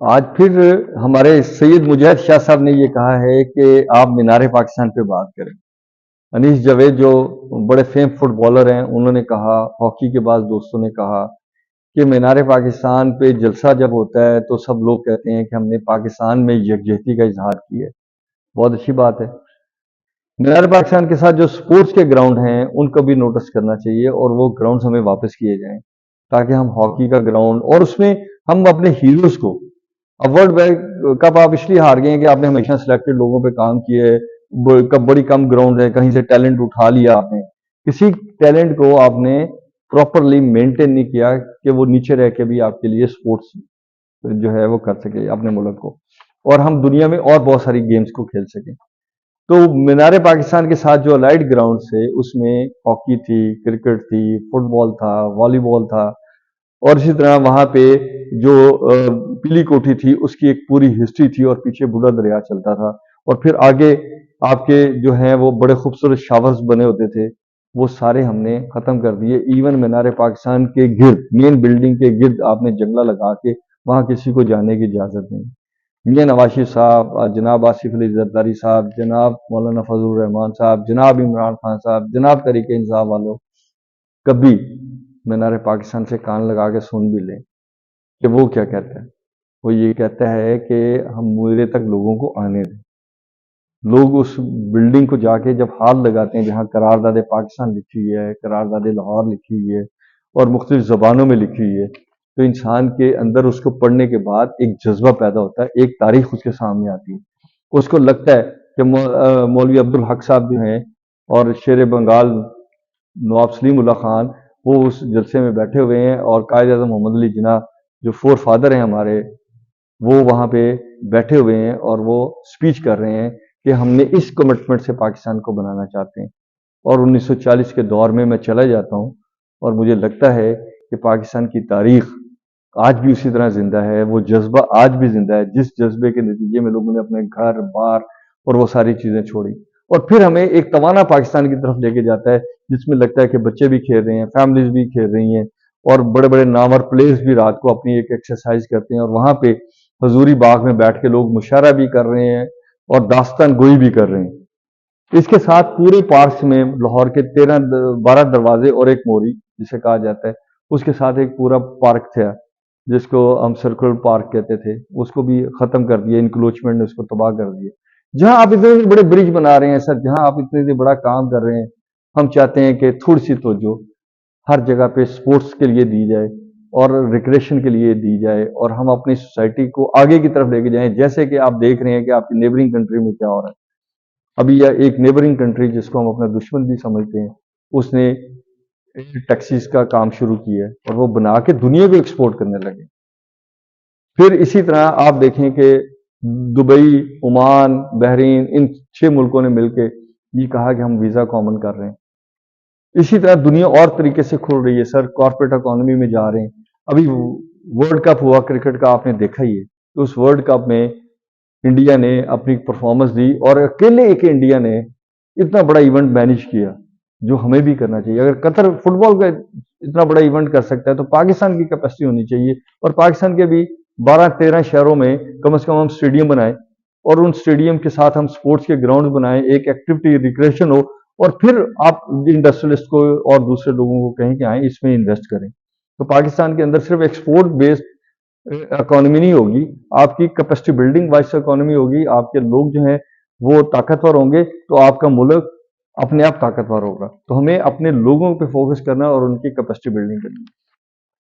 آج پھر ہمارے سید مجاہد شاہ صاحب نے یہ کہا ہے کہ آپ مینار پاکستان پہ بات کریں۔ انیس جاوید جو بڑے فیم فٹ بالر ہیں، انہوں نے کہا، ہاکی کے بعض دوستوں نے کہا کہ مینار پاکستان پہ جلسہ جب ہوتا ہے تو سب لوگ کہتے ہیں کہ ہم نے پاکستان میں یکجہتی کا اظہار کیا ہے۔ بہت اچھی بات ہے۔ مینار پاکستان کے ساتھ جو سپورٹس کے گراؤنڈ ہیں ان کو بھی نوٹس کرنا چاہیے، اور وہ گراؤنڈز ہمیں واپس کیے جائیں تاکہ ہم ہاکی کا گراؤنڈ، اور اس میں ہم اپنے ہیروز کو، اب ورلڈ کپ آپ اس لیے ہار گئے ہیں کہ آپ نے ہمیشہ سلیکٹڈ لوگوں پہ کام کیا ہے، بڑی کم گراؤنڈ ہے، کہیں سے ٹیلنٹ اٹھا لیا آپ نے، کسی ٹیلنٹ کو آپ نے پراپرلی مینٹین نہیں کیا کہ وہ نیچے رہ کے بھی آپ کے لیے سپورٹس جو ہے وہ کر سکے اپنے ملک کو، اور ہم دنیا میں اور بہت ساری گیمز کو کھیل سکیں۔ تو مینار پاکستان کے ساتھ جو الائڈ گراؤنڈ سے، اس میں ہاکی تھی، کرکٹ تھی، فٹ بال تھا، والی بال تھا، اور اسی طرح وہاں پہ جو پیلی کوٹھی تھی اس کی ایک پوری ہسٹری تھی، اور پیچھے بوڑھا دریا چلتا تھا، اور پھر آگے آپ کے جو ہیں وہ بڑے خوبصورت شاورز بنے ہوتے تھے، وہ سارے ہم نے ختم کر دیے۔ ایون مینار پاکستان کے گرد، مین بلڈنگ کے گرد آپ نے جنگلہ لگا کے وہاں کسی کو جانے کی اجازت نہیں۔ میاں نواز شریف صاحب، جناب آصف علی زرداری صاحب، جناب مولانا فضل الرحمان صاحب، جناب عمران خان صاحب، جناب تحریک انصاف والوں، کبھی مینار پاکستان سے کان لگا کے سن بھی لیں کہ وہ کیا کہتا ہے۔ وہ یہ کہتا ہے کہ ہم میرے تک لوگوں کو آنے دیں۔ لوگ اس بلڈنگ کو جا کے جب ہاتھ لگاتے ہیں جہاں قرارداد پاکستان لکھی ہوئی ہے، قرارداد لاہور لکھی ہوئی ہے، اور مختلف زبانوں میں لکھی ہوئی ہے، تو انسان کے اندر اس کو پڑھنے کے بعد ایک جذبہ پیدا ہوتا ہے، ایک تاریخ اس کے سامنے آتی ہے۔ اس کو لگتا ہے کہ مولوی عبدالحق صاحب جو ہیں اور شیر بنگال نواب سلیم اللہ خان، وہ اس جلسے میں بیٹھے ہوئے ہیں، اور قائد اعظم محمد علی جناح جو فور فادر ہیں ہمارے، وہ وہاں پہ بیٹھے ہوئے ہیں اور وہ سپیچ کر رہے ہیں کہ ہم نے اس کمٹمنٹ سے پاکستان کو بنانا چاہتے ہیں۔ اور 1940 کے دور میں چلا جاتا ہوں، اور مجھے لگتا ہے کہ پاکستان کی تاریخ آج بھی اسی طرح زندہ ہے، وہ جذبہ آج بھی زندہ ہے، جس جذبے کے نتیجے میں لوگوں نے اپنے گھر بار اور وہ ساری چیزیں چھوڑی، اور پھر ہمیں ایک توانا پاکستان کی طرف لے کے جاتا ہے جس میں لگتا ہے کہ بچے بھی کھیل رہے ہیں، فیملیز بھی کھیل رہی ہیں، اور بڑے بڑے نامور پلیئرز بھی رات کو اپنی ایک ایکسرسائز کرتے ہیں، اور وہاں پہ حضوری باغ میں بیٹھ کے لوگ مشاعرہ بھی کر رہے ہیں اور داستان گوئی بھی کر رہے ہیں۔ اس کے ساتھ پورے پارکس میں لاہور کے 12 دروازے اور ایک موری جسے کہا جاتا ہے، اس کے ساتھ ایک پورا پارک تھا جس کو ہم سرکل پارک کہتے تھے، اس کو بھی ختم کر دیا، انکلوچمنٹ نے اس کو تباہ کر دیا۔ جہاں آپ اتنے بڑے برج بنا رہے ہیں سر، جہاں آپ اتنے بڑا کام کر رہے ہیں، ہم چاہتے ہیں کہ تھوڑی سی توجہ ہر جگہ پہ سپورٹس کے لیے دی جائے اور ریکریشن کے لیے دی جائے، اور ہم اپنی سوسائٹی کو آگے کی طرف لے کے جائیں، جیسے کہ آپ دیکھ رہے ہیں کہ آپ کی نیبرنگ کنٹری میں کیا ہو رہا ہے۔ ابھی یہ ایک نیبرنگ کنٹری جس کو ہم اپنا دشمن بھی سمجھتے ہیں، اس نے ٹیکسیز کا کام شروع کیا ہے، اور وہ بنا کے دنیا کو ایکسپورٹ کرنے لگے۔ پھر اسی طرح آپ دیکھیں کہ دبئی، عمان، بحرین، ان 6 ملکوں نے مل کے یہ کہا کہ ہم ویزا کامن کر رہے ہیں۔ اسی طرح دنیا اور طریقے سے کھل رہی ہے سر، کارپوریٹ اکانومی میں جا رہے ہیں۔ ابھی ورلڈ کپ ہوا کرکٹ کا، آپ نے دیکھا ہی ہے، تو اس ورلڈ کپ میں انڈیا نے اپنی پرفارمنس دی، اور اکیلے ایک انڈیا نے اتنا بڑا ایونٹ مینیج کیا، جو ہمیں بھی کرنا چاہیے۔ اگر قطر فٹ بال کا اتنا بڑا ایونٹ کر سکتا ہے تو پاکستان کی کیپیسٹی ہونی چاہیے، اور پاکستان کے بھی 12-13 شہروں میں کم از کم ہم اسٹیڈیم بنائیں، اور ان اسٹیڈیم کے ساتھ ہم سپورٹس کے گراؤنڈ بنائیں، ایک ایکٹیویٹی ریکریشن ہو، اور پھر آپ انڈسٹریلسٹ کو اور دوسرے لوگوں کو کہیں کہ آئیں اس میں انویسٹ کریں۔ تو پاکستان کے اندر صرف ایکسپورٹ بیسڈ اکانومی نہیں ہوگی، آپ کی کیپیسٹی بلڈنگ وائز اکانومی ہوگی، آپ کے لوگ جو ہیں وہ طاقتور ہوں گے، تو آپ کا ملک اپنے آپ طاقتور ہوگا۔ تو ہمیں اپنے لوگوں پہ فوکس کرنا اور ان کی کیپیسٹی بلڈنگ کرنی۔